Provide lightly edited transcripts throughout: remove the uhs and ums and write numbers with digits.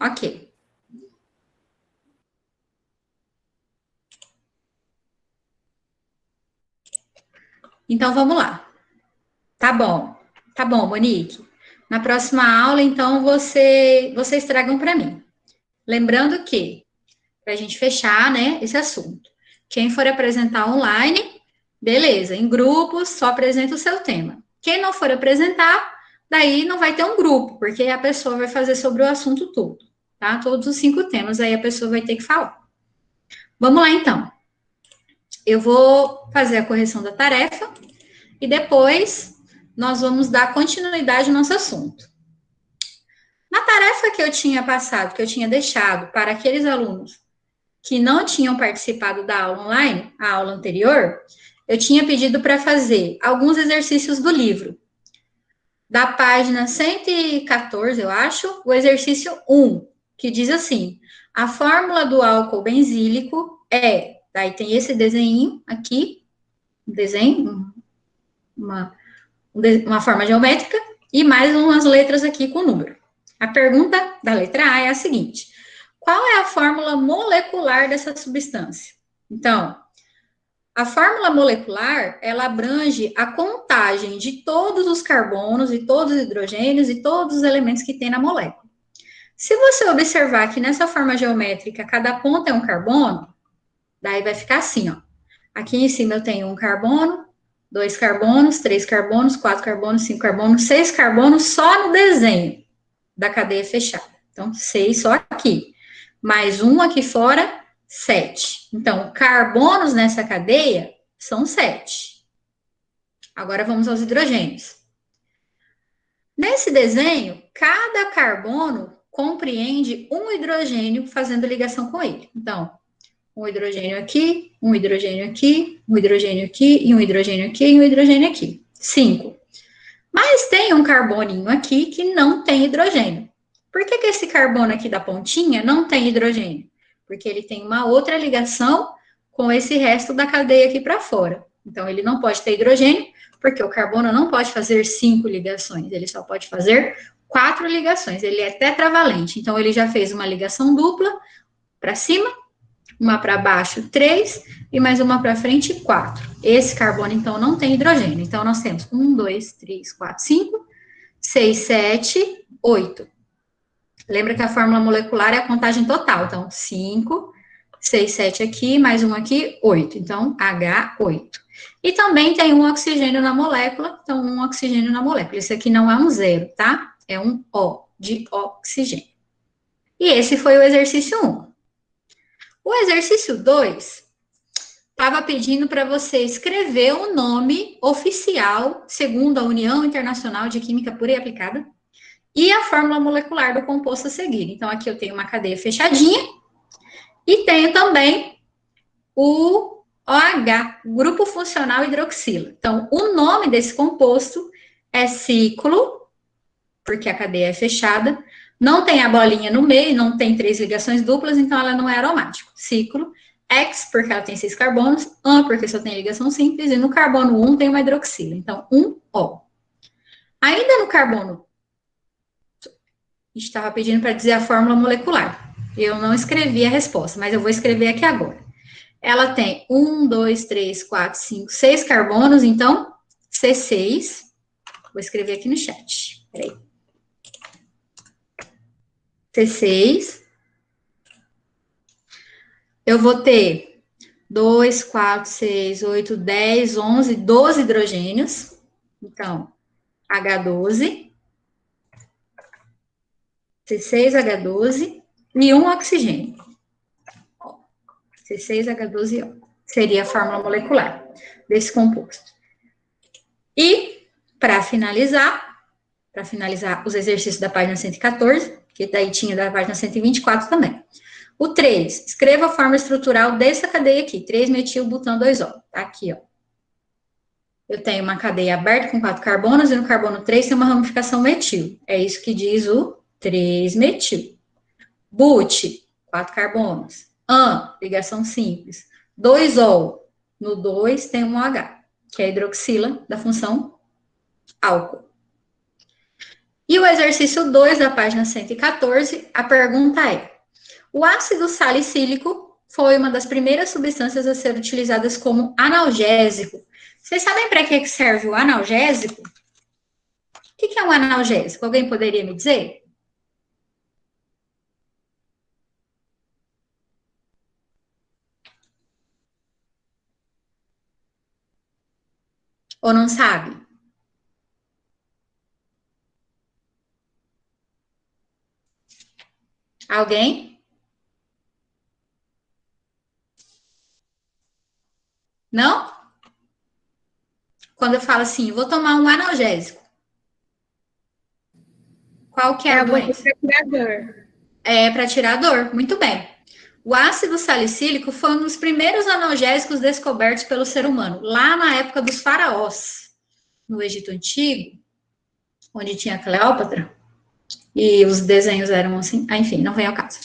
Ok. Então, vamos lá. Tá bom, Monique. Na próxima aula, então, vocês tragam para mim. Lembrando que, para a gente fechar, né, esse assunto, quem for apresentar online, beleza, em grupos, só apresenta o seu tema. Quem não for apresentar, daí não vai ter um grupo, porque a pessoa vai fazer sobre o assunto todo, tá? Todos os 5 temas, aí a pessoa vai ter que falar. Vamos lá, então. Eu vou fazer a correção da tarefa e depois nós vamos dar continuidade ao nosso assunto. Na tarefa que eu tinha passado, que eu tinha deixado para aqueles alunos que não tinham participado da aula online, a aula anterior, eu tinha pedido para fazer alguns exercícios do livro. Da página 114, eu acho, o exercício 1, que diz assim: a fórmula do álcool benzílico é. Daí tem esse desenho aqui, desenho, uma forma geométrica, e mais umas letras aqui com número. A pergunta da letra A é a seguinte: qual é a fórmula molecular dessa substância? Então, a fórmula molecular, ela abrange a contagem de todos os carbonos e todos os hidrogênios e todos os elementos que tem na molécula. Se você observar que nessa forma geométrica, cada ponto é um carbono, daí vai ficar assim, ó. Aqui em cima eu tenho um carbono, 2 carbonos, 3 carbonos, 4 carbonos, 5 carbonos, 6 carbonos só no desenho da cadeia fechada. Então, 6 só aqui. Mais um aqui fora, 7. Então, carbonos nessa cadeia são 7. Agora vamos aos hidrogênios. Nesse desenho, cada carbono compreende um hidrogênio fazendo ligação com ele. Então, um hidrogênio aqui, um hidrogênio aqui, um hidrogênio aqui, e um hidrogênio aqui, e um hidrogênio aqui. 5. Mas tem um carboninho aqui que não tem hidrogênio. Por que esse carbono aqui da pontinha não tem hidrogênio? Porque ele tem uma outra ligação com esse resto da cadeia aqui para fora. Então, ele não pode ter hidrogênio, porque o carbono não pode fazer 5 ligações, ele só pode fazer 4 ligações. Ele é tetravalente, então ele já fez uma ligação dupla para cima, uma para baixo, 3, e mais uma para frente, 4. Esse carbono, então, não tem hidrogênio. Então, nós temos 1, 2, 3, 4, 5, 6, 7, 8. Lembra que a fórmula molecular é a contagem total. Então, 5, 6, 7 aqui, mais um aqui, 8. Então, H8. E também tem um oxigênio na molécula. Então, um oxigênio na molécula. Esse aqui não é um 0, tá? É um O, de oxigênio. E esse foi o exercício 1. O exercício 2 estava pedindo para você escrever o nome oficial, segundo a União Internacional de Química Pura e Aplicada, e a fórmula molecular do composto a seguir. Então, aqui eu tenho uma cadeia fechadinha e tenho também o OH, grupo funcional hidroxila. Então, o nome desse composto é ciclo, porque a cadeia é fechada, não tem a bolinha no meio, não tem 3 ligações duplas, então ela não é aromático. Ciclo, X, porque ela tem 6 carbonos, AN, porque só tem ligação simples, e no carbono 1 tem uma hidroxila. Então, 1O. Ainda no carbono, estava pedindo para dizer a fórmula molecular. Eu não escrevi a resposta, mas eu vou escrever aqui agora. Ela tem 1, 2, 3, 4, 5, 6 carbonos, então, C6. Vou escrever aqui no chat. Peraí. C6. Eu vou ter 2, 4, 6, 8, 10, 11, 12 hidrogênios. Então, H12. C6H12 e um oxigênio. C6H12O. Seria a fórmula molecular desse composto. E, para finalizar os exercícios da página 114, que daí tinha da página 124 também. O 3, escreva a fórmula estrutural dessa cadeia aqui, 3-metil-butano-2-O. Tá aqui, ó. Eu tenho uma cadeia aberta com 4 carbonos e no carbono 3 tem uma ramificação metil. É isso que diz o 3-metil. But, 4 carbonos. AN, ligação simples. 2O. No 2 tem um OH, que é a hidroxila da função álcool. E o exercício 2 da página 114, a pergunta é: o ácido salicílico foi uma das primeiras substâncias a ser utilizadas como analgésico. Vocês sabem para que serve o analgésico? O que é um analgésico? Alguém poderia me dizer? Ou não sabe? Alguém? Não? Quando eu falo assim, vou tomar um analgésico, qual que é É a alguma coisa doença? para tirar dor. É para tirar dor, muito bem. O ácido salicílico foi um dos primeiros analgésicos descobertos pelo ser humano, lá na época dos faraós, no Egito Antigo, onde tinha Cleópatra, e os desenhos eram assim, enfim, não vem ao caso.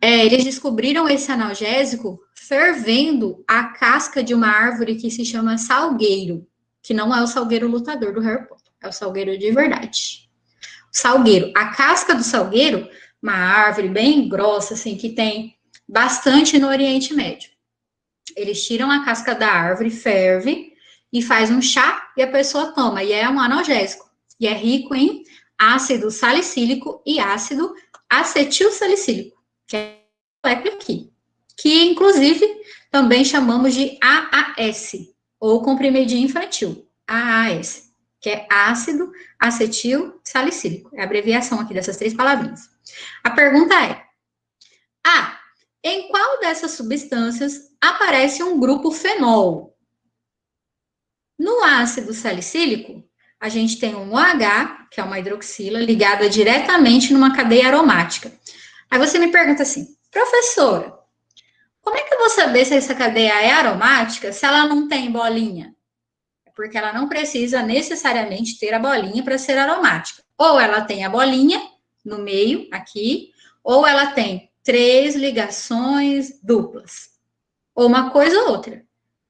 Eles descobriram esse analgésico fervendo a casca de uma árvore que se chama salgueiro, que não é o salgueiro lutador do Harry Potter, é o salgueiro de verdade. O salgueiro, a casca do salgueiro, uma árvore bem grossa, assim, que tem bastante no Oriente Médio. Eles tiram a casca da árvore, ferve e faz um chá e a pessoa toma. E é um analgésico. E é rico em ácido salicílico e ácido acetilsalicílico, que é o aqui, que inclusive também chamamos de AAS, ou comprimidinho infantil, AAS, que é ácido acetil salicílico. É a abreviação aqui dessas três palavrinhas. A pergunta é: em qual dessas substâncias aparece um grupo fenol? No ácido salicílico, a gente tem um OH, que é uma hidroxila, ligada diretamente numa cadeia aromática. Aí você me pergunta assim, professora, como é que eu vou saber se essa cadeia é aromática se ela não tem bolinha? É porque ela não precisa necessariamente ter a bolinha para ser aromática. Ou ela tem a bolinha no meio, aqui, ou ela tem 3 ligações duplas. Ou uma coisa ou outra.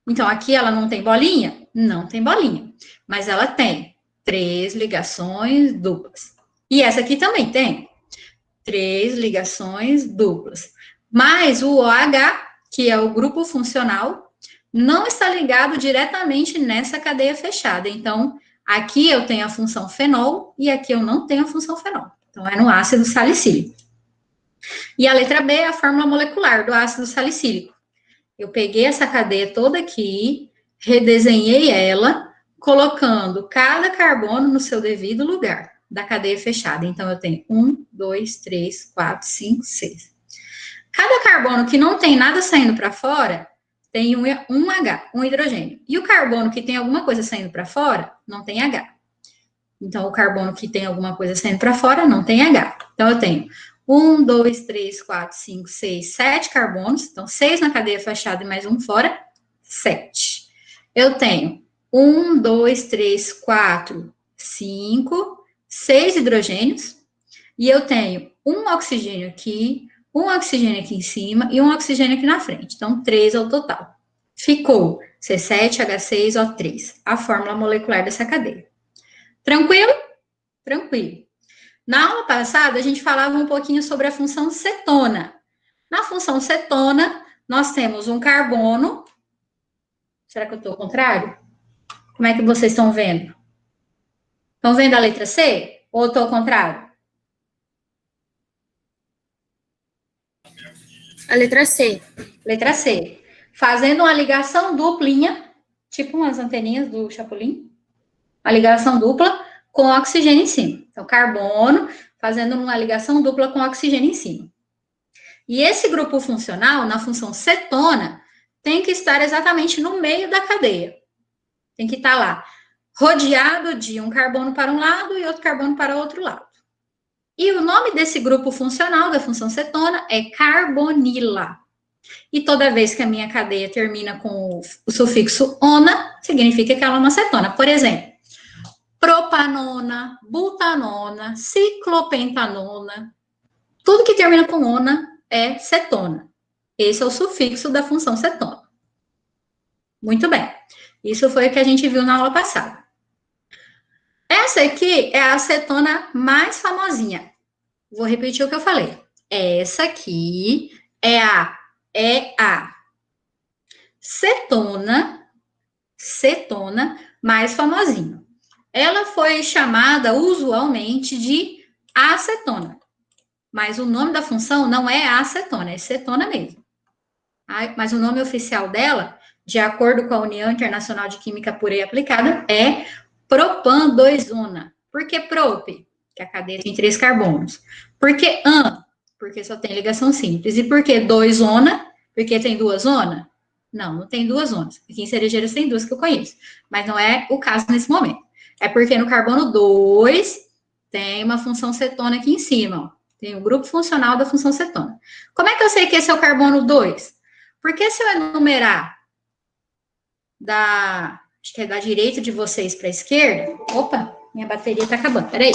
Então, aqui ela não tem bolinha? Não tem bolinha. Mas ela tem 3 ligações duplas. E essa aqui também tem 3 ligações duplas. Mas o OH, que é o grupo funcional, não está ligado diretamente nessa cadeia fechada. Então, aqui eu tenho a função fenol e aqui eu não tenho a função fenol. Então, é no ácido salicílico. E a letra B é a fórmula molecular do ácido salicílico. Eu peguei essa cadeia toda aqui, redesenhei ela, colocando cada carbono no seu devido lugar da cadeia fechada. Então, eu tenho 1, 2, 3, 4, 5, 6. Cada carbono que não tem nada saindo para fora, tem um H, um hidrogênio. E o carbono que tem alguma coisa saindo para fora, não tem H. Então, o carbono que tem alguma coisa saindo para fora, não tem H. Então, eu tenho 1, 2, 3, 4, 5, 6, 7 carbonos. Então, 6 na cadeia fechada e mais um fora, 7. Eu tenho 1, 2, 3, 4, 5, 6 hidrogênios. E eu tenho um oxigênio aqui em cima e um oxigênio aqui na frente. Então, 3 ao total. Ficou C7H6O3, a fórmula molecular dessa cadeia. Tranquilo? Tranquilo. Na aula passada, a gente falava um pouquinho sobre a função cetona. Na função cetona, nós temos um carbono. Será que eu estou ao contrário? Como é que vocês estão vendo? Estão vendo a letra C? Ou estou ao contrário? A letra C. Letra C. Fazendo uma ligação duplinha, tipo umas anteninhas do Chapolin. Uma ligação dupla com oxigênio em cima. Então, carbono fazendo uma ligação dupla com oxigênio em cima. E esse grupo funcional, na função cetona, tem que estar exatamente no meio da cadeia. Tem que estar lá, rodeado de um carbono para um lado e outro carbono para o outro lado. E o nome desse grupo funcional da função cetona é carbonila. E toda vez que a minha cadeia termina com o sufixo ona, significa que ela é uma cetona. Por exemplo, propanona, butanona, ciclopentanona. Tudo que termina com ona é cetona. Esse é o sufixo da função cetona. Muito bem. Isso foi o que a gente viu na aula passada. Essa aqui é a acetona mais famosinha. Vou repetir o que eu falei. Essa aqui é a cetona mais famosinha. Ela foi chamada usualmente de acetona, mas o nome da função não é acetona, é cetona mesmo. Mas o nome oficial dela, de acordo com a União Internacional de Química Pura e Aplicada, é propan-2-ona. Por que prop? Que é a cadeia tem 3 carbonos. Por que an? Porque só tem ligação simples. E por que 2-ona? Porque tem 2 zonas? Não, não tem 2 zonas. Aqui em cerejeiras tem 2 que eu conheço. Mas não é o caso nesse momento. É porque no carbono 2 tem uma função cetona aqui em cima, ó. Tem o grupo funcional da função cetona. Como é que eu sei que esse é o carbono 2? Porque se eu enumerar acho que é da direita de vocês para a esquerda. Opa, minha bateria está acabando. Peraí.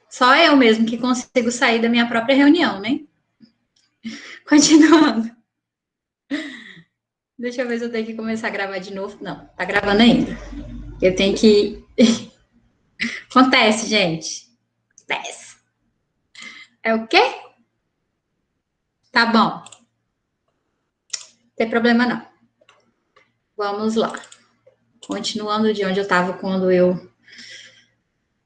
Só eu mesmo que consigo sair da minha própria reunião, né? Continuando. Deixa eu ver se eu tenho que começar a gravar de novo. Não, tá gravando ainda. Eu tenho que. Acontece, gente. Acontece. É o quê? Tá bom. Não tem problema não. Vamos lá. Continuando de onde eu estava quando eu,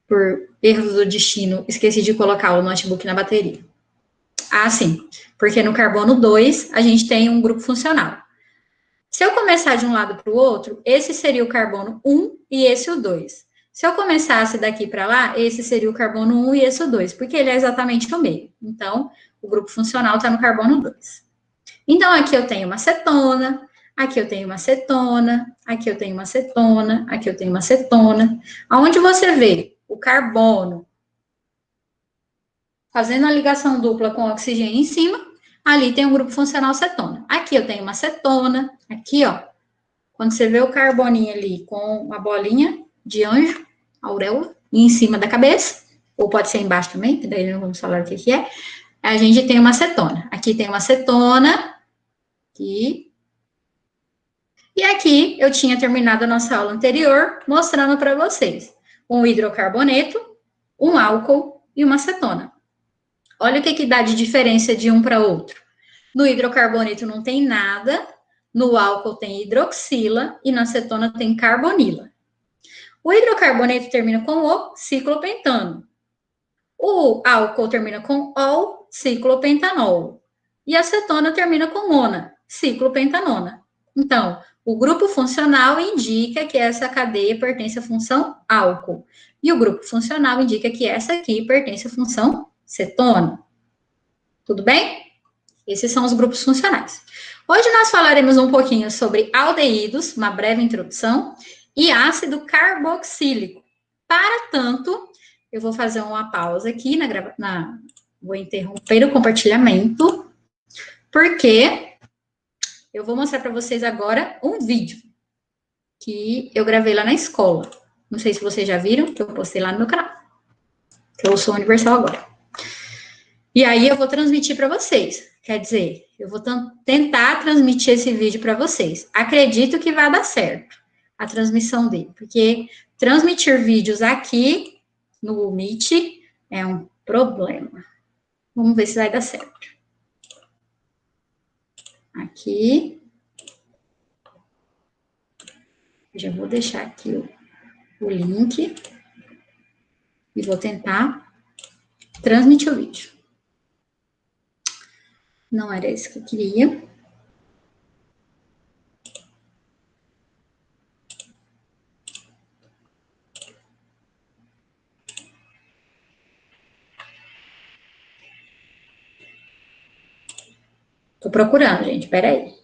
por erros do destino, esqueci de colocar o notebook na bateria. Ah, sim. Porque no carbono 2, a gente tem um grupo funcional. Se eu começar de um lado para o outro, esse seria o carbono 1 e esse o 2. Se eu começasse daqui para lá, esse seria o carbono 1 e esse o 2, porque ele é exatamente o meio. Então, o grupo funcional está no carbono 2. Então, aqui eu tenho uma cetona, aqui eu tenho uma cetona, aqui eu tenho uma cetona, aqui eu tenho uma cetona. Aonde você vê o carbono fazendo a ligação dupla com o oxigênio em cima, ali tem um grupo funcional cetona. Aqui eu tenho uma cetona, aqui, ó. Quando você vê o carboninho ali com uma bolinha de anjo, auréola, em cima da cabeça, ou pode ser embaixo também, que daí não vamos falar o que que é, a gente tem uma cetona. Aqui tem uma cetona, aqui. E aqui eu tinha terminado a nossa aula anterior mostrando para vocês um hidrocarboneto, um álcool e uma cetona. Olha o que dá de diferença de um para outro. No hidrocarboneto não tem nada, no álcool tem hidroxila e na cetona tem carbonila. O hidrocarboneto termina com o ciclopentano. O álcool termina com ol, ciclopentanol. E a cetona termina com ona, ciclopentanona. Então, o grupo funcional indica que essa cadeia pertence à função álcool. E o grupo funcional indica que essa aqui pertence à função cetona. Tudo bem? Esses são os grupos funcionais. Hoje nós falaremos um pouquinho sobre aldeídos, uma breve introdução, e ácido carboxílico. Para tanto, eu vou fazer uma pausa aqui vou interromper o compartilhamento, porque eu vou mostrar para vocês agora um vídeo que eu gravei lá na escola. Não sei se vocês já viram, que eu postei lá no meu canal. Eu sou universal agora. E aí eu vou transmitir para vocês. Quer dizer, eu vou tentar transmitir esse vídeo para vocês. Acredito que vai dar certo a transmissão dele, porque transmitir vídeos aqui no Meet é um problema. Vamos ver se vai dar certo. Aqui. Já vou deixar aqui o link e vou tentar transmitir o vídeo. Não era isso que eu queria. Tô procurando, gente, peraí.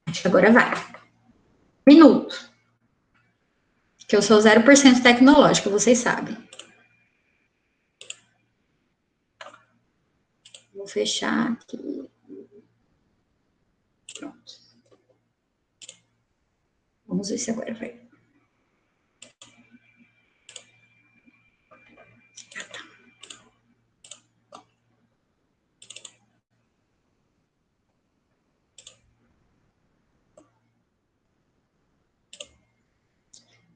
Acho que agora vai. Minuto. Que eu sou 0% tecnológica, vocês sabem. Vou fechar aqui. Pronto. Vamos ver se agora vai.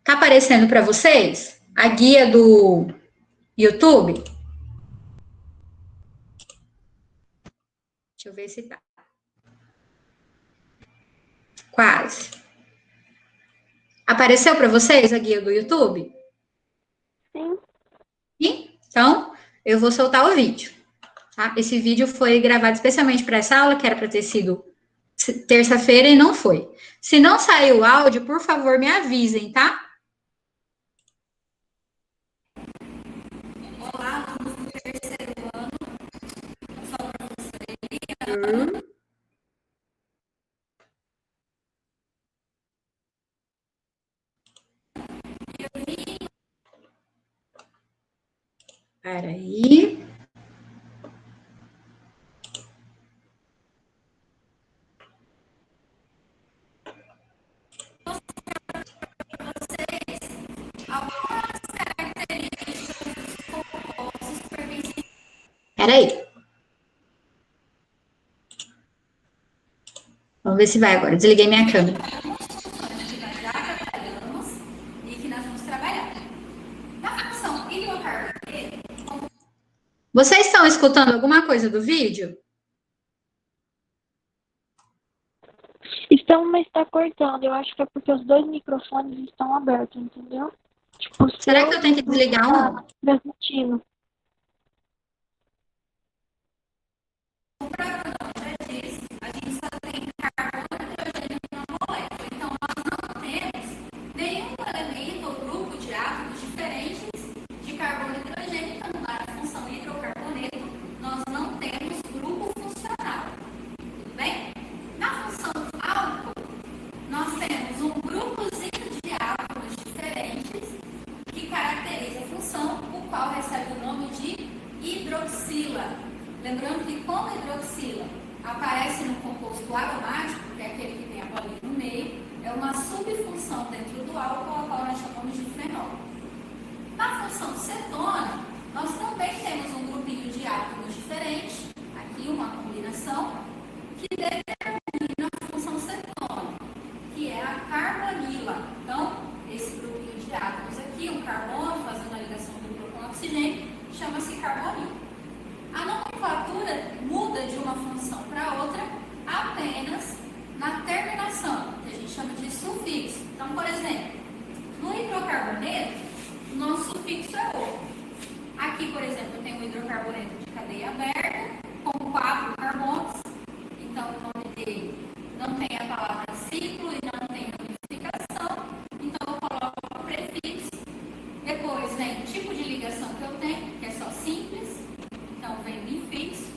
Tá aparecendo para vocês a guia do YouTube? Deixa eu ver se tá. Quase. Apareceu para vocês a guia do YouTube? Sim. Sim? Então, eu vou soltar o vídeo. Tá? Esse vídeo foi gravado especialmente para essa aula, que era para ter sido terça-feira e não foi. Se não saiu o áudio, por favor, me avisem, tá? Olá, alunos do terceiro ano. Só para vocês. Peraí. Peraí. Vamos ver se vai agora. Desliguei minha câmera. E que nós vamos trabalhar. Na função hidrocarboneto. Vocês estão escutando alguma coisa do vídeo? Estão, mas está cortando. Eu acho que é porque os dois microfones estão abertos, entendeu? Tipo, Será que eu tenho que desligar um? Transmitindo. A gente só tem carbono, hidrogênio e uma molécula. Então, nós não temos nenhum elemento ou grupo de átomos diferentes de carbono e hidrogênio. Então, na função hidrocarboneto, nós não temos grupo funcional. Tudo bem? Na função álcool, nós temos um grupozinho de átomos diferentes que caracteriza a função, o qual recebe o nome de hidroxila. Lembrando que como hidroxila aparece no composto aromático, que é aquele que tem a bolinha no meio, é uma subfunção dentro do álcool, a qual nós chamamos de fenol. Na função cetona, nós também temos um grupinho de átomos diferentes, aqui uma combinação, que determina a função cetona, que é a carbonila. Então, esse grupinho de átomos aqui, um carbono fazendo a ligação dupla com oxigênio, chama-se carbonilo. A nomenclatura muda de uma função para outra apenas na terminação, que a gente chama de sufixo. Então, por exemplo, no hidrocarboneto, o nosso sufixo é O. Aqui, por exemplo, eu tenho um hidrocarboneto de cadeia aberta, com 4 carbonos. Então, o nome dele não tem a palavra ciclo e não tem ramificação. Então, eu coloco o prefixo. Depois vem o tipo de ligação que eu tenho, que é só simples. Então, vem bifixo.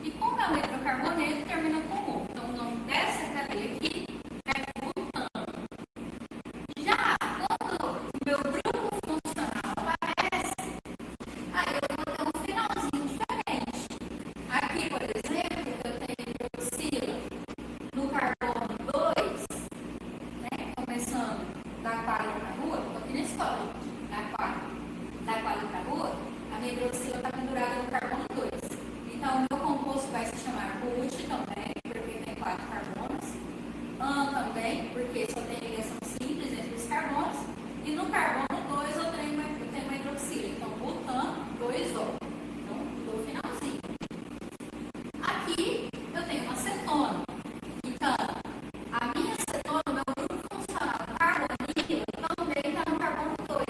E como é um hidrocarboneto, termina com O. Então, o nome dessa cadeia aqui é butano. Já quando o meu grupo funcional aparece, aí eu vou ter um finalzinho diferente. Aqui, por exemplo, eu tenho hidroxila no carbono 2, né? Começando da quadra para a rua, estou aqui na escola, da quadra para a rua, a minha hidroxila está pendurada no carbono 2. Então, o meu composto vai se chamar But também, porque tem 4 carbonos. An também, porque só tem ligação simples entre os carbonos. E no carbono 2 eu tenho uma hidroxila. Então, butano, 2O. Então, do finalzinho. Aqui eu tenho uma cetona. Então, a minha cetona, o meu grupo funcional carbonila, também está no carbono 2.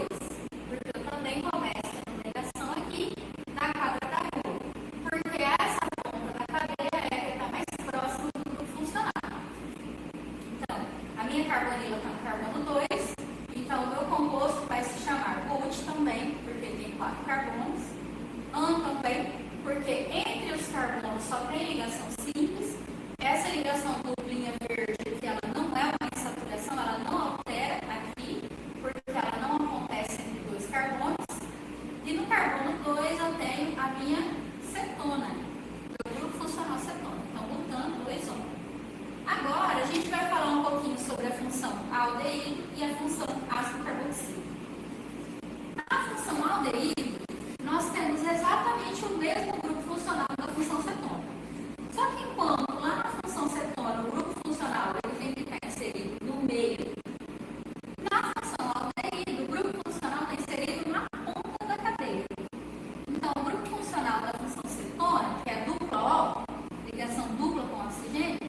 Porque eu também começo a ligação aqui na quadra da rua. Porque essa ponta da cadeia é a que está mais próxima do grupo funcional. Então, a minha carbonila está no carbono 2. Então, o meu composto vai se chamar But também, porque tem 4 carbonos. An também, porque entre os carbonos só tem ligação simples. Essa ligação duplinha verde aqui, ela não é uma insaturação, ela não altera aqui, porque ela não acontece entre 2 carbonos. E no carbono 2 eu tenho a minha cetona, meu grupo funcional cetona. Então, butano, 2O. Agora, a gente vai falar um pouquinho sobre a função aldeído e a função ácido carboxílico. Na função aldeído, nós temos exatamente o mesmo grupo funcional da função cetona. Só que enquanto lá na função cetona o grupo funcional ele tem que estar inserido no meio, na função aldeído o grupo funcional está inserido na ponta da cadeia. Então, o grupo funcional da função cetona, que é dupla O, ligação dupla com oxigênio,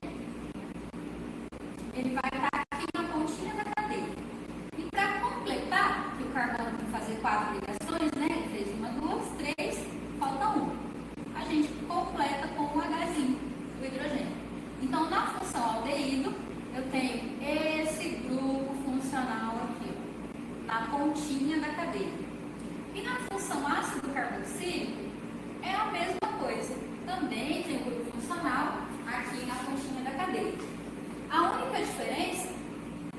ele vai estar aqui na pontinha da cadeia. E para completar, que o carbono tem que fazer 4 ligações, né? Ele fez 1, 2, 3, falta 1. A gente completa com o Hzinho do hidrogênio. Então, na função aldeído, eu tenho esse grupo funcional aqui, ó, na pontinha da cadeia. E na função ácido carboxílico, é a mesma coisa. Também tem o grupo funcional aqui na pontinha da cadeia. A única diferença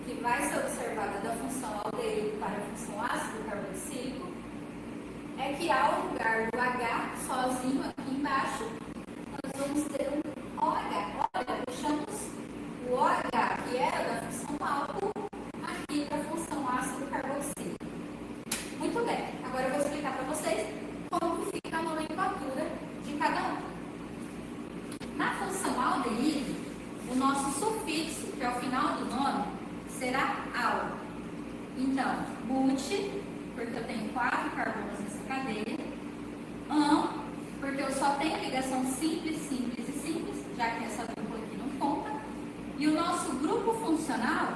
que vai ser observada da função aldeído para a função ácido carboxílico é que ao lugar do H sozinho aqui embaixo, nós vamos ter um OH. Olha, deixamos o OH, que era da função álcool, aqui para a função ácido carboxílico. Muito bem, agora eu vou explicar para vocês como fica a nomenclatura de cada um. Na função aldeído, o nosso sufixo, que é o final do nome, será al. Então, but, porque eu tenho 4 carbonos nessa cadeia. An, porque eu só tenho ligação simples, simples e simples, já que essa dupla aqui não conta. E o nosso grupo funcional,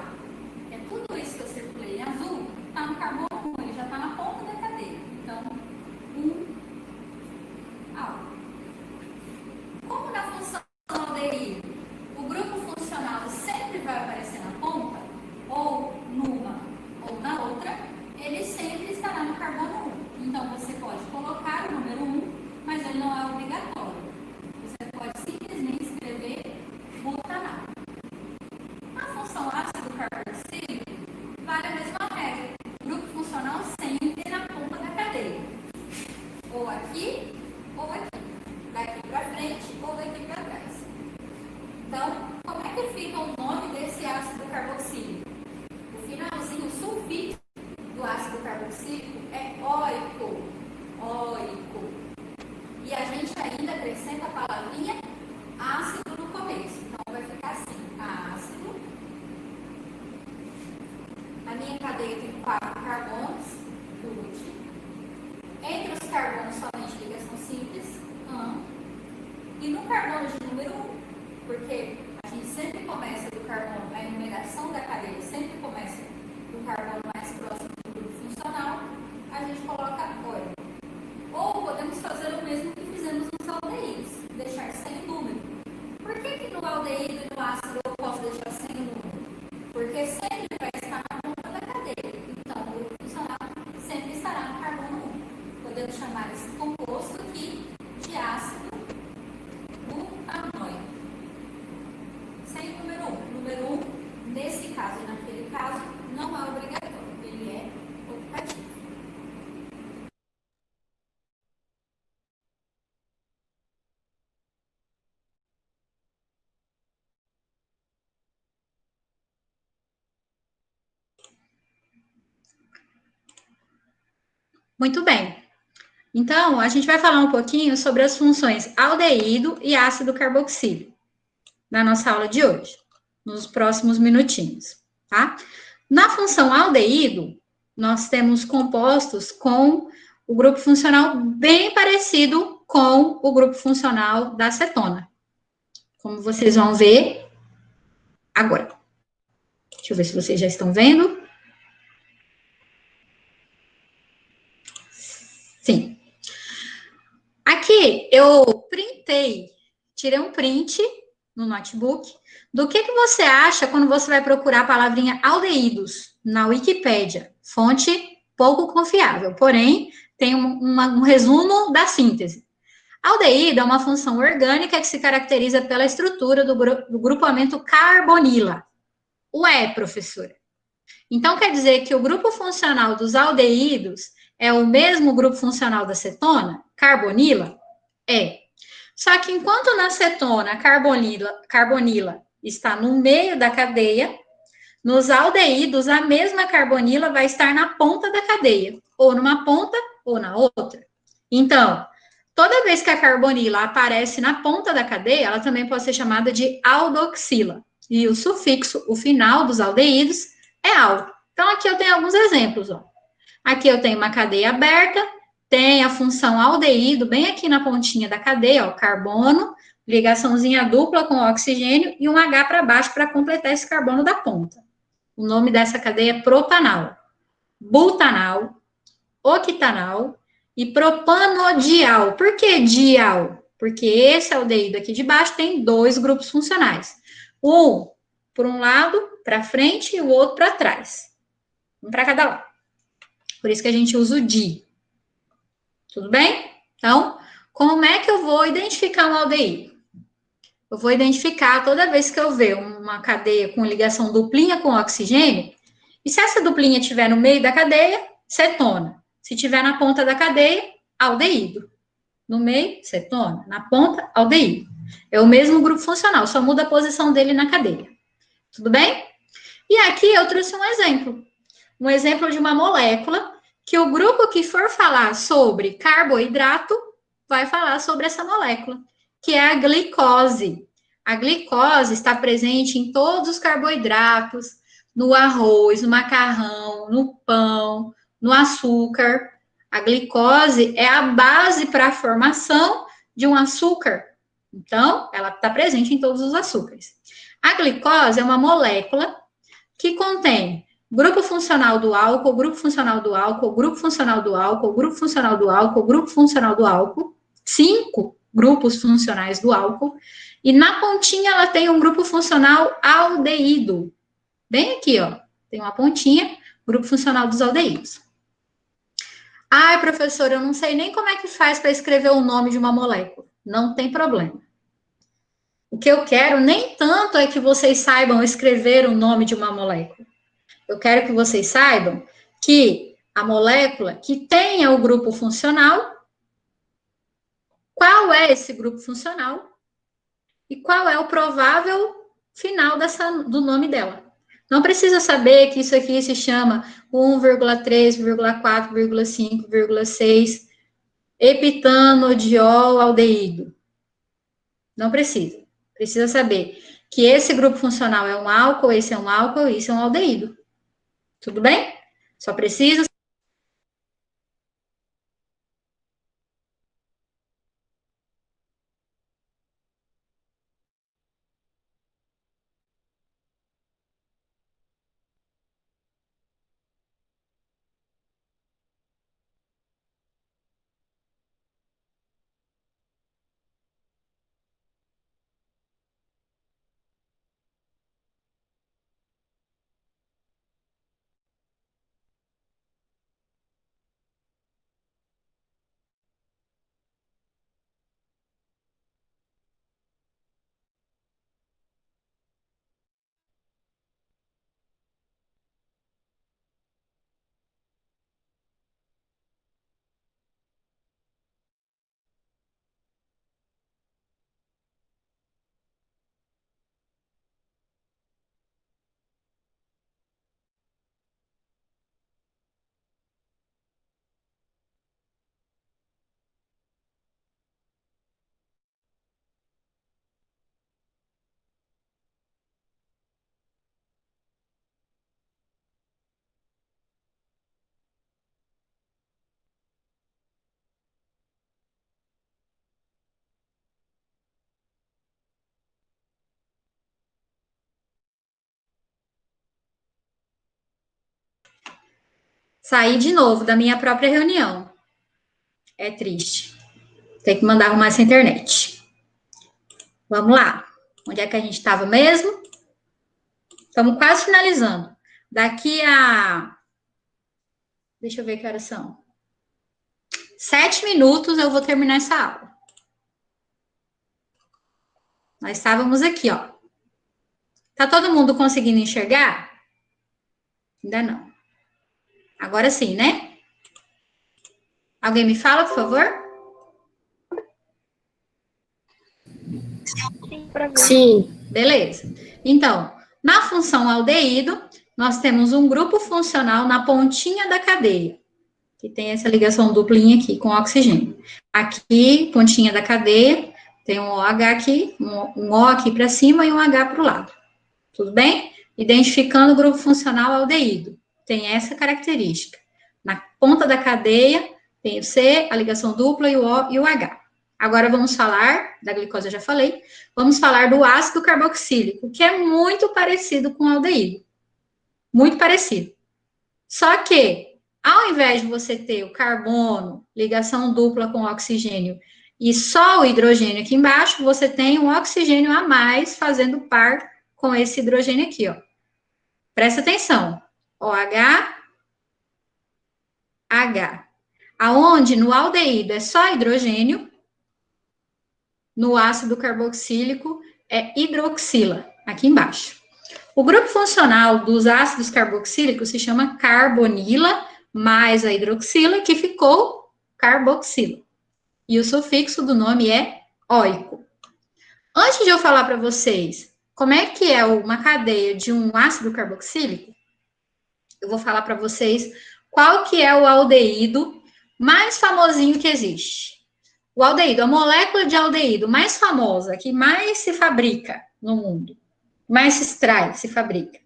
que é tudo isso que eu circulei em azul, está no carbono 1, ele já está na ponta da cadeia. Então, al. Como na função aldeído, o grupo funcional sempre vai aparecer na ponta, ou numa ou na outra, ele sempre estará no carbono 1. Então, você pode colocar o número 1, mas ele não é obrigatório. Você pode simplesmente escrever butanato. Na função ácido carboxílico, vale a mesma regra. Grupo funcional sempre na ponta da cadeia. Ou aqui, ou aqui. Daqui para frente, ou daqui para trás. Então, como é que fica o nome desse ácido carboxílico? O finalzinho, o sulfito do ácido carboxílico é óico. Óico. E a gente ainda acrescenta a palavrinha ácido no começo. Então, vai ficar assim, ácido. A minha cadeia tem 4 carbonos, But. Entre os carbonos somente E no carbono de número 1, porque a gente sempre começa do carbono, a enumeração da cadeia sempre começa do carbono mais próximo do grupo funcional, a gente coloca óleo. Ou podemos fazer o mesmo que fizemos nos aldeídos, deixar sem número. Por que no aldeído e no ácido eu posso deixar sem número? Porque sempre vai estar na ponta da cadeia. Então, o grupo funcional sempre estará no carbono 1. Podemos chamar esse composto aqui de ácido butanóico. Sem o número 1. O número 1, nesse caso e naquele caso, não é obrigatório. Ele é optativo. Muito bem. Então, a gente vai falar um pouquinho sobre as funções aldeído e ácido carboxílico na nossa aula de hoje, nos próximos minutinhos, tá? Na função aldeído, nós temos compostos com o grupo funcional bem parecido com o grupo funcional da acetona, como vocês vão ver agora. Deixa eu ver se vocês já estão vendo. Sim. Aqui eu tirei um print no notebook do que você acha quando você vai procurar a palavrinha aldeídos na Wikipédia. Fonte pouco confiável, porém tem um resumo da síntese. Aldeído é uma função orgânica que se caracteriza pela estrutura do grupamento carbonila. Ué, professora. Então quer dizer que o grupo funcional dos aldeídos é o mesmo grupo funcional da cetona? Carbonila? É. Só que enquanto na cetona a carbonila está no meio da cadeia, nos aldeídos a mesma carbonila vai estar na ponta da cadeia, ou numa ponta ou na outra. Então, toda vez que a carbonila aparece na ponta da cadeia, ela também pode ser chamada de aldoxila. E o sufixo, o final dos aldeídos, é al. Então, aqui eu tenho alguns exemplos. Ó. Aqui eu tenho uma cadeia aberta, tem a função aldeído bem aqui na pontinha da cadeia, ó, carbono, ligaçãozinha dupla com oxigênio e um H para baixo para completar esse carbono da ponta. O nome dessa cadeia é propanal, butanal, octanal e propanodial. Por que dial? Porque esse aldeído aqui de baixo tem dois grupos funcionais. Um por um lado, para frente, e o outro para trás. Um para cada lado. Por isso que a gente usa o di. Tudo bem? Então, como é que eu vou identificar um aldeído? Eu vou identificar toda vez que eu ver uma cadeia com ligação duplinha com oxigênio, e se essa duplinha estiver no meio da cadeia, cetona. Se estiver na ponta da cadeia, aldeído. No meio, cetona. Na ponta, aldeído. É o mesmo grupo funcional, só muda a posição dele na cadeia. Tudo bem? E aqui eu trouxe um exemplo. Um exemplo de uma molécula que o grupo que for falar sobre carboidrato vai falar sobre essa molécula, que é a glicose. A glicose está presente em todos os carboidratos, no arroz, no macarrão, no pão, no açúcar. A glicose é a base para a formação de um açúcar. Então, ela está presente em todos os açúcares. A glicose é uma molécula que contém grupo funcional do álcool, grupo funcional do álcool, grupo funcional do álcool, grupo funcional do álcool, grupo funcional do álcool, 5 grupos funcionais do álcool, e na pontinha ela tem um grupo funcional aldeído. Bem aqui, ó, tem uma pontinha, grupo funcional dos aldeídos. Ai, professor, eu não sei nem como é que faz para escrever o nome de uma molécula. Não tem problema. O que eu quero nem tanto é que vocês saibam escrever o nome de uma molécula. Eu quero que vocês saibam que a molécula que tenha o grupo funcional, qual é esse grupo funcional e qual é o provável final do nome dela. Não precisa saber que isso aqui se chama 1,3,4,5,6 epitanodiol aldeído. Não precisa. Precisa saber que esse grupo funcional é um álcool, esse é um álcool, esse é um aldeído. Tudo bem? Só precisa. Saí de novo da minha própria reunião. É triste. Tem que mandar arrumar essa internet. Vamos lá. Onde é que a gente estava mesmo? Estamos quase finalizando. Daqui a... Deixa eu ver que horas são. 7 minutos eu vou terminar essa aula. Nós estávamos aqui, ó. Tá todo mundo conseguindo enxergar? Ainda não. Agora sim, né? Alguém me fala, por favor? Sim, para ver. Sim. Beleza. Então, na função aldeído, nós temos um grupo funcional na pontinha da cadeia, que tem essa ligação duplinha aqui com oxigênio. Aqui, pontinha da cadeia, tem um OH aqui, um O aqui para cima e um H para o lado. Tudo bem? Identificando o grupo funcional aldeído. Tem essa característica. Na ponta da cadeia, tem o C, a ligação dupla, e o O e o H. Agora vamos falar, da glicose eu já falei, vamos falar do ácido carboxílico, que é muito parecido com o aldeído. Muito parecido. Só que, ao invés de você ter o carbono, ligação dupla com oxigênio, e só o hidrogênio aqui embaixo, você tem um oxigênio a mais fazendo par com esse hidrogênio aqui, ó. Presta atenção. OH, H. Aonde no aldeído é só hidrogênio, no ácido carboxílico é hidroxila, aqui embaixo. O grupo funcional dos ácidos carboxílicos se chama carbonila mais a hidroxila, que ficou carboxila. E o sufixo do nome é óico. Antes de eu falar para vocês como é que é uma cadeia de um ácido carboxílico, eu vou falar para vocês qual que é o aldeído mais famosinho que existe. O aldeído, a molécula de aldeído mais famosa, que mais se fabrica no mundo, mais se extrai, se fabrica,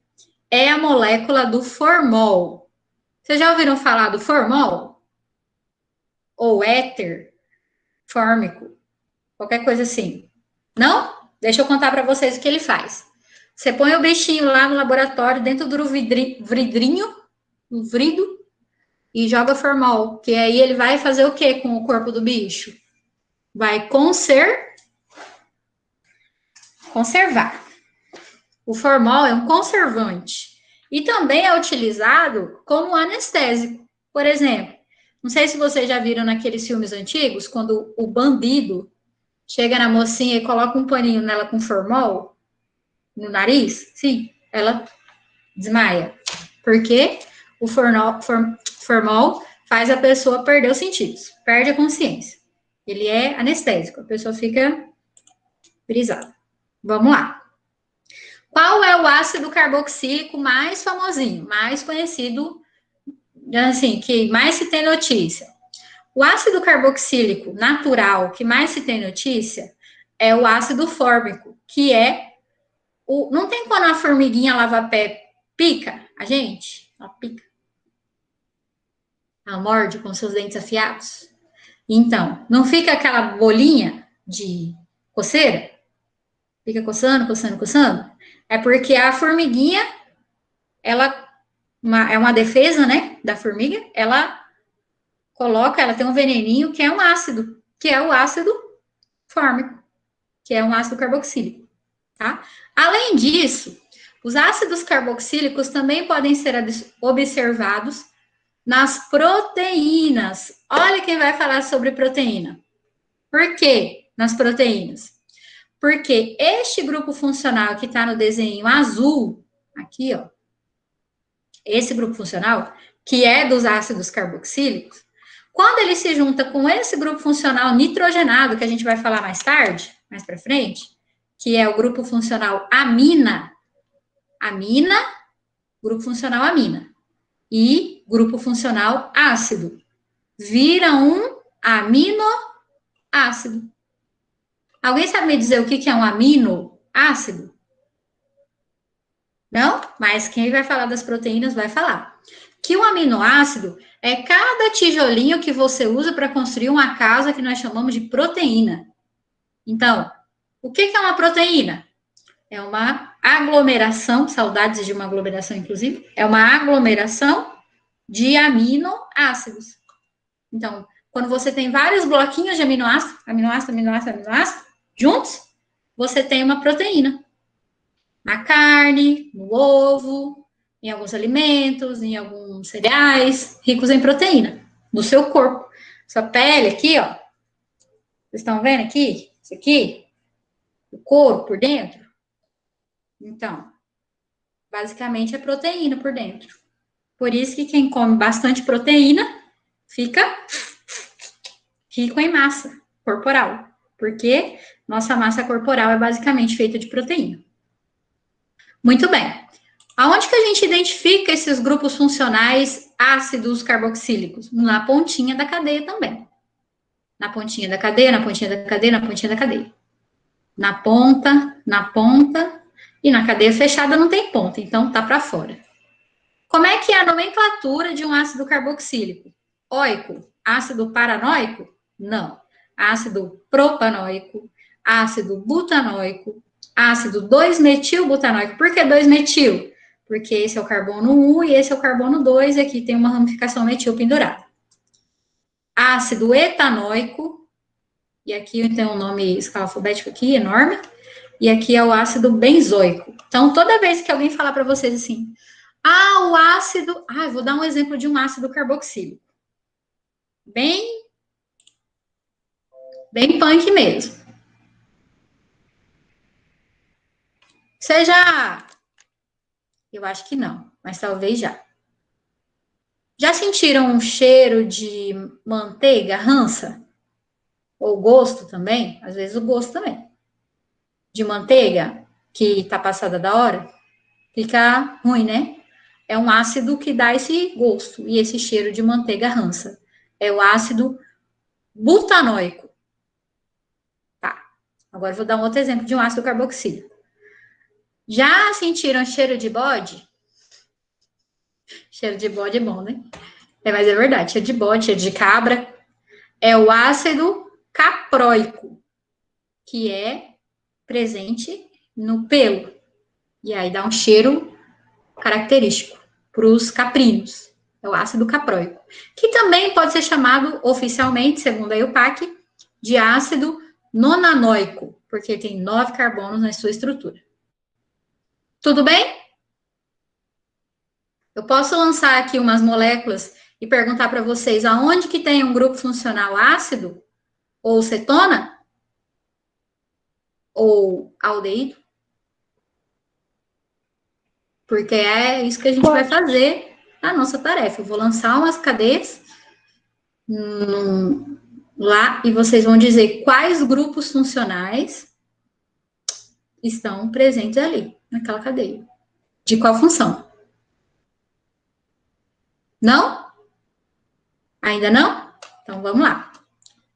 é a molécula do formol. Vocês já ouviram falar do formol? Ou éter fórmico? Qualquer coisa assim. Não? Deixa eu contar para vocês o que ele faz. Você põe o bichinho lá no laboratório, dentro do vidrinho, no vrido, e joga formol, que aí ele vai fazer o que com o corpo do bicho? Vai conservar. O formol é um conservante e também é utilizado como anestésico. Por exemplo, não sei se vocês já viram naqueles filmes antigos, quando o bandido chega na mocinha e coloca um paninho nela com formol no nariz, sim, ela desmaia. Porque o formol faz a pessoa perder os sentidos, perde a consciência. Ele é anestésico, a pessoa fica brisada. Vamos lá. Qual é o ácido carboxílico mais famosinho, mais conhecido, assim, que mais se tem notícia? O ácido carboxílico natural que mais se tem notícia é o ácido fórmico, que é o... Não tem quando a formiguinha lava-pé pica a gente? Ela pica. Ela morde com seus dentes afiados. Então, não fica aquela bolinha de coceira? Fica coçando, coçando, coçando? É porque a formiguinha, ela é uma defesa, né, da formiga, ela tem um veneninho que é um ácido, que é o ácido fórmico, que é um ácido carboxílico, tá? Além disso, os ácidos carboxílicos também podem ser observados nas proteínas. Olha quem vai falar sobre proteína. Por quê nas proteínas? Porque este grupo funcional que está no desenho azul, aqui, ó, esse grupo funcional, que é dos ácidos carboxílicos, quando ele se junta com esse grupo funcional nitrogenado, que a gente vai falar mais tarde, mais para frente, que é o grupo funcional amina, grupo funcional amina, e grupo funcional ácido, vira um aminoácido. Alguém sabe me dizer o que é um aminoácido? Não? Mas quem vai falar das proteínas vai falar. Que o aminoácido é cada tijolinho que você usa para construir uma casa que nós chamamos de proteína. Então, o que é uma proteína? É uma aglomeração, saudades de uma aglomeração, inclusive, é uma aglomeração de aminoácidos. Então, quando você tem vários bloquinhos de aminoácido, juntos, você tem uma proteína. Na carne, no ovo, em alguns alimentos, em alguns cereais, ricos em proteína, no seu corpo. Sua pele aqui, ó. Vocês estão vendo aqui? Isso aqui? O couro por dentro? Então, basicamente é proteína por dentro. Por isso que quem come bastante proteína fica rico em massa corporal. Porque nossa massa corporal é basicamente feita de proteína. Muito bem. Aonde que a gente identifica esses grupos funcionais ácidos carboxílicos? Na pontinha da cadeia também. Na pontinha da cadeia, na pontinha da cadeia, na pontinha da cadeia. Na ponta, e na cadeia fechada não tem ponta, então tá para fora. Como é que é a nomenclatura de um ácido carboxílico? Oico, ácido paranoico? Não. Ácido propanoico, ácido butanoico, ácido 2-metilbutanoico. Por que 2-metil? Porque esse é o carbono 1 e esse é o carbono 2, e aqui tem uma ramificação metil pendurada. Ácido etanoico, e aqui tem um nome escala alfabético aqui, enorme, e aqui é o ácido benzoico. Então, toda vez que alguém falar para vocês assim, o ácido... eu vou dar um exemplo de um ácido carboxílico. Bem punk mesmo. Você já... Eu acho que não, mas talvez já. Já sentiram um cheiro de manteiga rança? Ou gosto também? Às vezes o gosto também. De manteiga que tá passada da hora? Fica ruim, né? É um ácido que dá esse gosto e esse cheiro de manteiga rança. É o ácido butanoico. Tá. Agora eu vou dar um outro exemplo de um ácido carboxílico. Já sentiram cheiro de bode? Cheiro de bode é bom, né? Mas é verdade, cheiro de bode, cheiro de cabra. É o ácido caproico, que é presente no pelo. E aí dá um cheiro característico para os caprinos. É o ácido caproico. Que também pode ser chamado oficialmente, segundo a IUPAC, de ácido nonanoico, porque tem 9 carbonos na sua estrutura. Tudo bem? Eu posso lançar aqui umas moléculas e perguntar para vocês aonde que tem um grupo funcional ácido ou cetona ou aldeído? Porque é isso que a gente vai fazer na nossa tarefa. Eu vou lançar umas cadeias lá e vocês vão dizer quais grupos funcionais estão presentes ali, naquela cadeia. De qual função? Não? Ainda não? Então vamos lá.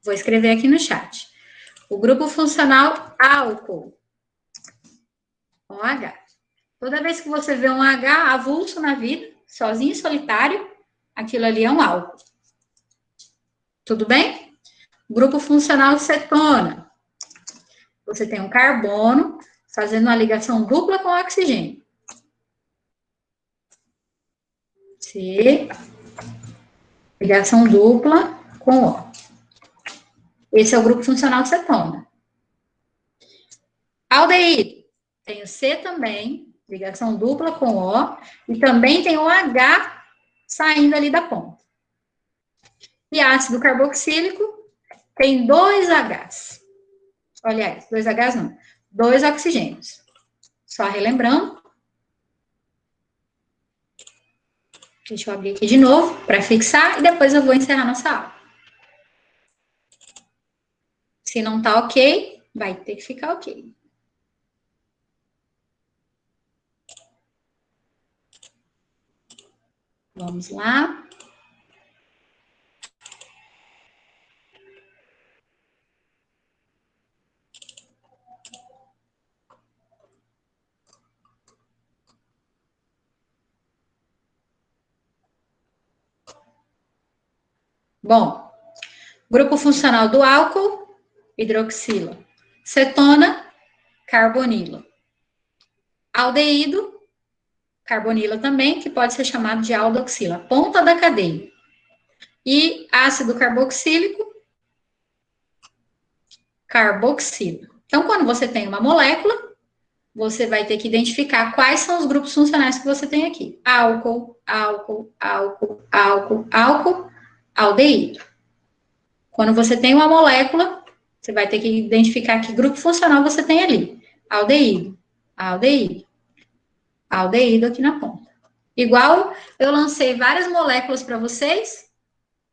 Vou escrever aqui no chat. O grupo funcional álcool. OH. Toda vez que você vê um H avulso na vida, sozinho e solitário, aquilo ali é um álcool. Tudo bem? Grupo funcional cetona. Você tem um carbono fazendo uma ligação dupla com o oxigênio. C, ligação dupla com O. Esse é o grupo funcional de cetona. Aldeído. Tem o C também, ligação dupla com O, e também tem o H saindo ali da ponta. E ácido carboxílico tem 2 Hs. Aliás, 2 Hs não, 2 oxigênios. Só relembrando. Deixa eu abrir aqui de novo para fixar e depois eu vou encerrar nossa aula. Se não tá ok, vai ter que ficar ok. Vamos lá. Bom, grupo funcional do álcool, hidroxila. Cetona, carbonila. Aldeído, carbonila também, que pode ser chamado de aldoxila, ponta da cadeia. E ácido carboxílico, carboxila. Então, quando você tem uma molécula, você vai ter que identificar quais são os grupos funcionais que você tem aqui. Álcool, álcool, álcool, álcool, álcool, aldeído. Quando você tem uma molécula, você vai ter que identificar que grupo funcional você tem ali. Aldeído, aldeído, aldeído aqui na ponta. Igual eu lancei várias moléculas para vocês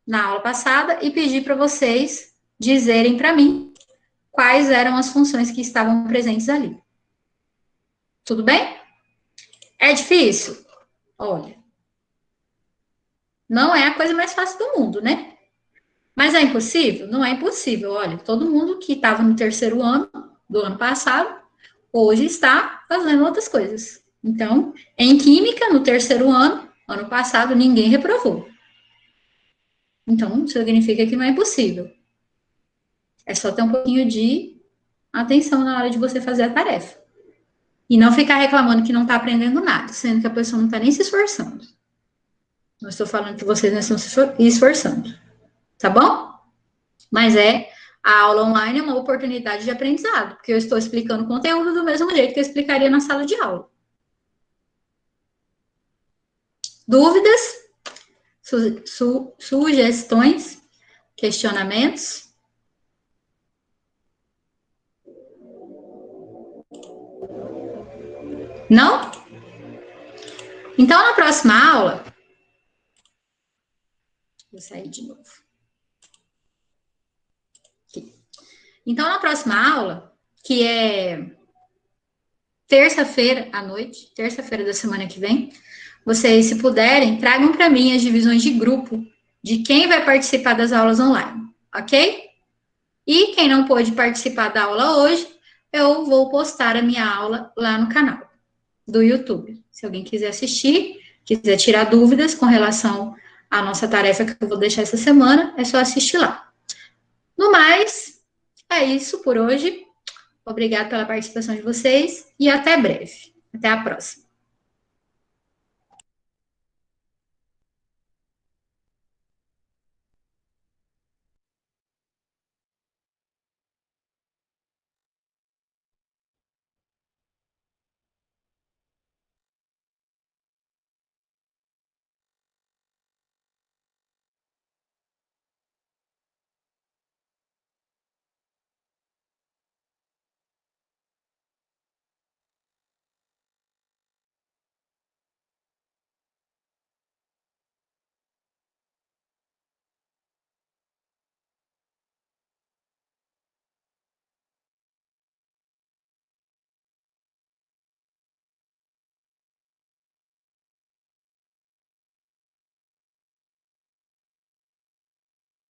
na aula passada e pedi para vocês dizerem para mim quais eram as funções que estavam presentes ali. Tudo bem? É difícil? Olha, não é a coisa mais fácil do mundo, né? Mas é impossível? Não é impossível. Olha, todo mundo que estava no terceiro ano do ano passado, hoje está fazendo outras coisas. Então, em química, no terceiro ano, ano passado, ninguém reprovou. Então, significa que não é impossível. É só ter um pouquinho de atenção na hora de você fazer a tarefa. E não ficar reclamando que não está aprendendo nada, sendo que a pessoa não está nem se esforçando. Não estou falando que vocês não estão se esforçando. Tá bom? Mas a aula online é uma oportunidade de aprendizado, porque eu estou explicando o conteúdo do mesmo jeito que eu explicaria na sala de aula. Dúvidas? Sugestões? Questionamentos? Não? Então, na próxima aula... Vou sair de novo. Aqui. Então, na próxima aula, que é terça-feira à noite, terça-feira da semana que vem, vocês, se puderem, tragam para mim as divisões de grupo de quem vai participar das aulas online, ok? E quem não pôde participar da aula hoje, eu vou postar a minha aula lá no canal do YouTube. Se alguém quiser assistir, quiser tirar dúvidas com relação à nossa tarefa que eu vou deixar essa semana, é só assistir lá. No mais, é isso por hoje. Obrigada pela participação de vocês e até breve. Até a próxima.